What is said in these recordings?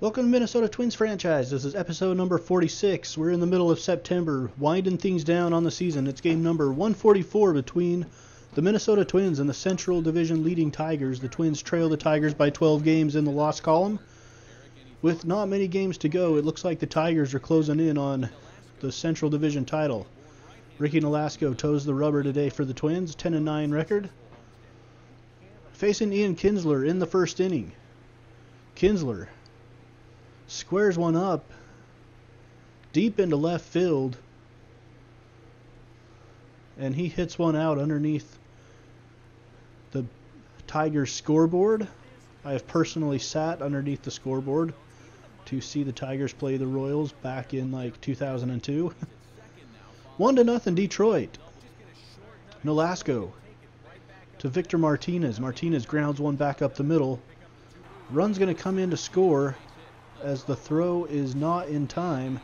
Welcome to Minnesota Twins franchise. This is episode number 46. We're in the middle of September, winding things down on the season. It's game number 144 between the Minnesota Twins and the Central Division leading Tigers. The Twins trail the Tigers by 12 games in the loss column. With not many games to go, it looks like the Tigers are closing in on the Central Division title. Ricky Nolasco toes the rubber today for the Twins, 10-9 record. Facing Ian Kinsler in the first inning. Kinsler squares one up deep into left field, and he hits one out underneath the Tigers scoreboard. I have personally sat underneath the scoreboard to see the Tigers play the Royals back in like 2002. 1-0 Detroit. Nolasco to Victor Martinez. Martinez grounds one back up the middle. Run's going to come in to score, as the throw is not in time,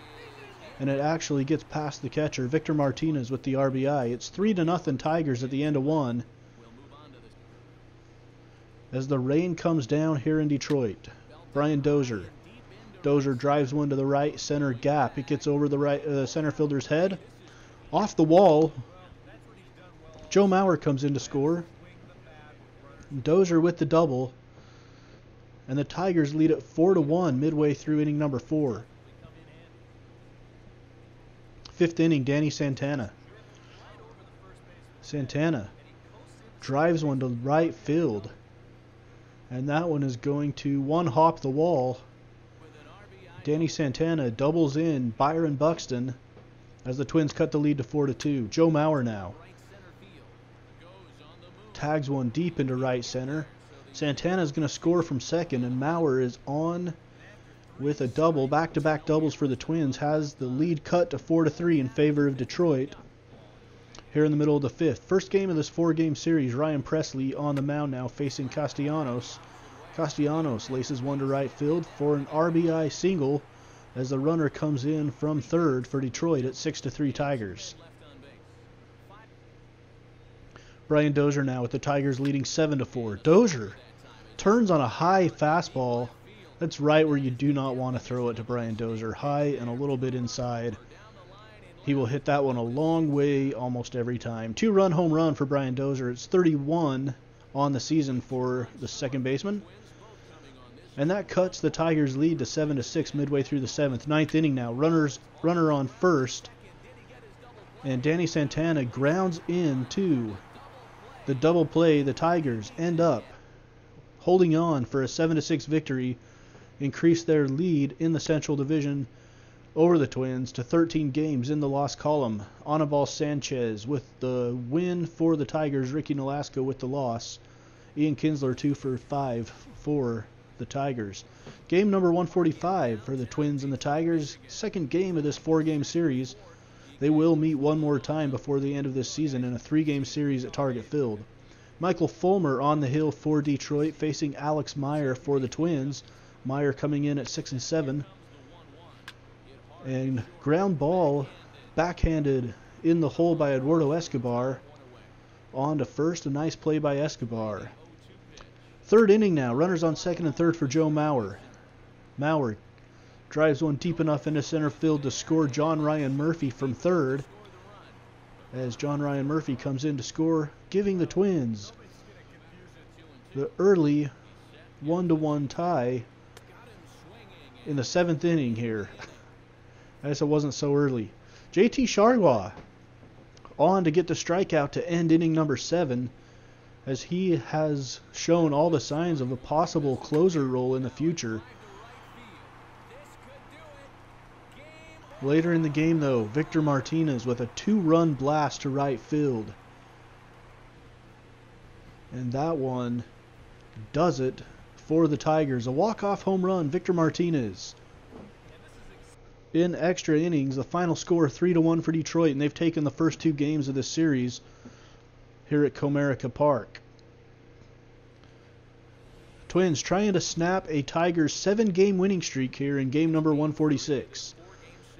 and it actually gets past the catcher. Victor Martinez with the RBI. It's 3-0 Tigers at the end of one, as the rain comes down here in Detroit. Brian Dozier. Dozier drives one to the right center gap. It gets over the right center fielder's head. Off the wall. Joe Mauer comes in to score. Dozier with the double. And the Tigers lead at 4-1 midway through inning number 4. Fifth inning, Danny Santana. Santana drives one to right field. And that one is going to one-hop the wall. Danny Santana doubles in Byron Buxton as the Twins cut the lead to 4-2. Joe Mauer now tags one deep into right center. Santana is going to score from second, and Mauer is on with a double. Back-to-back doubles for the Twins. Has the lead cut to 4-3 in favor of Detroit here in the middle of the fifth. First game of this four-game series. Ryan Presley on the mound now facing Castellanos. Castellanos laces one to right field for an RBI single as the runner comes in from third for Detroit at 6-3 Tigers. Brian Dozier now with the Tigers leading 7-4. Dozier turns on a high fastball. That's right where you do not want to throw it to Brian Dozier. High and a little bit inside. He will hit that one a long way almost every time. Two-run home run for Brian Dozier. It's 31 on the season for the second baseman. And that cuts the Tigers' lead to 7-6 midway through the seventh. Ninth inning now. Runner on first. And Danny Santana grounds into the double play. The Tigers end up holding on for a 7-6 victory, increase their lead in the Central Division over the Twins to 13 games in the loss column. Anibal Sanchez with the win for the Tigers. Ricky Nolasco with the loss. Ian Kinsler 2 for 5 for the Tigers. Game number 145 for the Twins and the Tigers. Second game of this four-game series. They will meet one more time before the end of this season in a three-game series at Target Field. Michael Fulmer on the hill for Detroit, facing Alex Meyer for the Twins. Meyer coming in at 6-7. And ground ball backhanded in the hole by Eduardo Escobar. On to first, a nice play by Escobar. Third inning now, runners on second and third for Joe Mauer. Mauer drives one deep enough into center field to score John Ryan Murphy from third, as John Ryan Murphy comes in to score, giving the Twins the early 1-1 tie in the seventh inning here. I guess it wasn't so early. JT Chargois on to get the strikeout to end inning number 7, as he has shown all the signs of a possible closer role in the future. Later in the game, though, Victor Martinez with a two-run blast to right field. And that one does it for the Tigers. A walk-off home run, Victor Martinez. In extra innings, the final score 3-1 for Detroit, and they've taken the first two games of this series here at Comerica Park. Twins trying to snap a Tigers 7-game winning streak here in game number 146.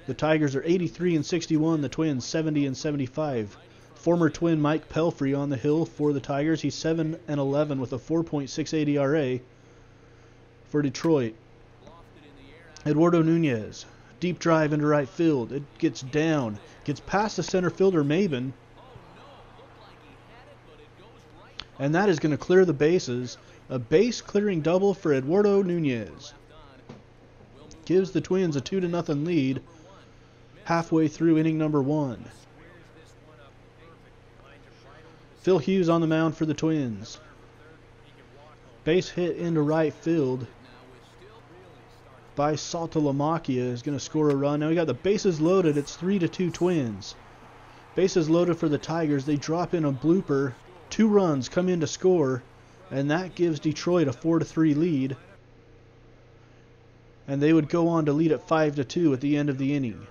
The Tigers are 83-61, the Twins 70-75. Former Twin Mike Pelfrey on the hill for the Tigers. He's 7-11 with a 4.68 ERA. For Detroit, Eduardo Nunez. Deep drive into right field. It gets down. Gets past the center fielder, Maben. And that is going to clear the bases. A base-clearing double for Eduardo Nunez. Gives the Twins a 2-0 lead halfway through inning number 1. Phil Hughes on the mound for the Twins. Base hit into right field by Saltalamacchia is going to score a run. Now we got the bases loaded. It's 3-2 Twins. Bases loaded for the Tigers. They drop in a blooper. 2 runs come in to score, and that gives Detroit a 4-3 lead. And they would go on to lead at 5-2 at the end of the inning.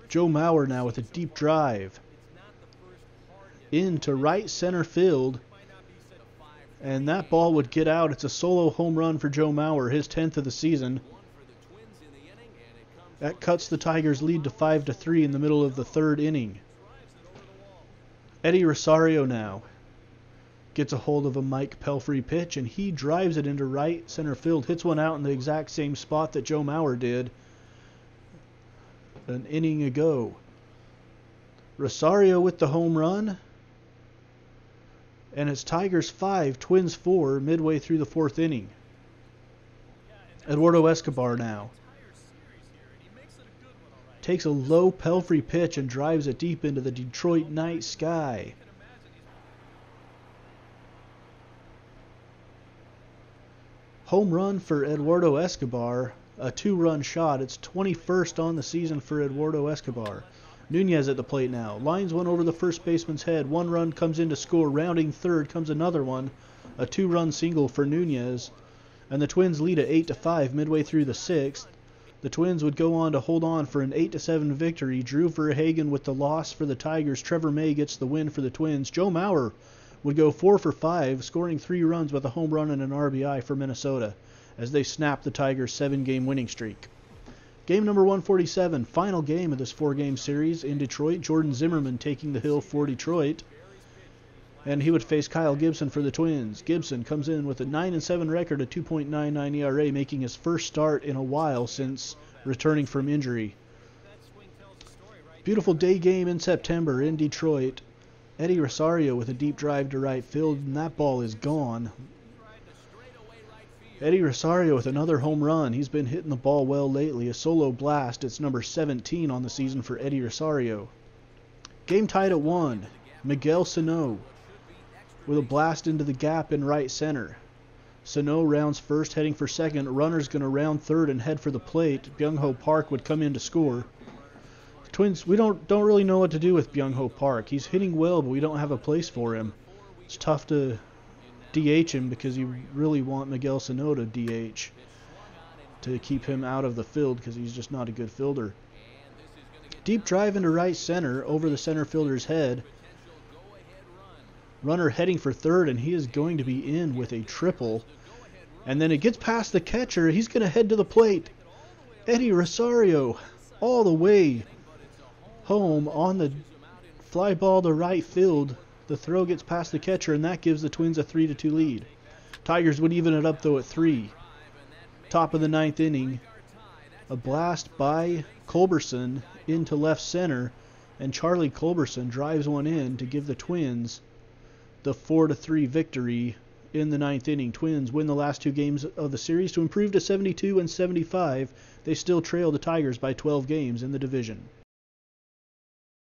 Joe Mauer now with a deep drive into right center field. And that ball would get out. It's a solo home run for Joe Mauer, his 10th of the season. That cuts the Tigers' lead to 5-3 in the middle of the 3rd inning. Eddie Rosario now gets a hold of a Mike Pelfrey pitch, and he drives it into right center field. Hits one out in the exact same spot that Joe Mauer did an inning ago. Rosario with the home run. And it's Tigers 5, Twins 4, midway through the 4th inning. Eduardo Escobar now takes a low Pelfrey pitch and drives it deep into the Detroit night sky. Home run for Eduardo Escobar, a 2-run shot. It's 21st on the season for Eduardo Escobar. Nunez at the plate now. Lines one over the first baseman's head. 1 run comes in to score. Rounding third comes another one. A 2-run single for Nunez. And the Twins lead at 8-5 midway through the 6th. The Twins would go on to hold on for an 8-7 victory. Drew Verhagen with the loss for the Tigers. Trevor May gets the win for the Twins. Joe Mauer would go 4 for 5, scoring 3 runs with a home run and an RBI for Minnesota as they snap the Tigers' 7-game winning streak. Game number 147, final game of this 4-game series in Detroit. Jordan Zimmerman taking the hill for Detroit. And he would face Kyle Gibson for the Twins. Gibson comes in with a 9-7 record, a 2.99 ERA, making his first start in a while since returning from injury. Beautiful day game in September in Detroit. Eddie Rosario with a deep drive to right field, and that ball is gone. Eddie Rosario with another home run. He's been hitting the ball well lately. A solo blast. It's number 17 on the season for Eddie Rosario. Game tied at 1. Miguel Sano with a blast into the gap in right center. Sano rounds first, heading for second. Runner's going to round third and head for the plate. Byung-Ho Park would come in to score. Twins, we don't really know what to do with Byung-Ho Park. He's hitting well, but we don't have a place for him. It's tough to DH him because you really want Miguel Sano to DH to keep him out of the field because he's just not a good fielder. Deep drive into right center over the center fielder's head. Runner heading for third, and he is going to be in with a triple. And then it gets past the catcher. He's going to head to the plate. Eddie Rosario all the way home on the fly ball to right field. The throw gets past the catcher, and that gives the Twins a 3-2 lead. Tigers would even it up, though, at 3. Top of the 9th inning. A blast by Culberson into left center, and Charlie Culberson drives one in to give the Twins the 4-3 victory in the 9th inning. Twins win the last 2 games of the series to improve to 72 and 75. They still trail the Tigers by 12 games in the division.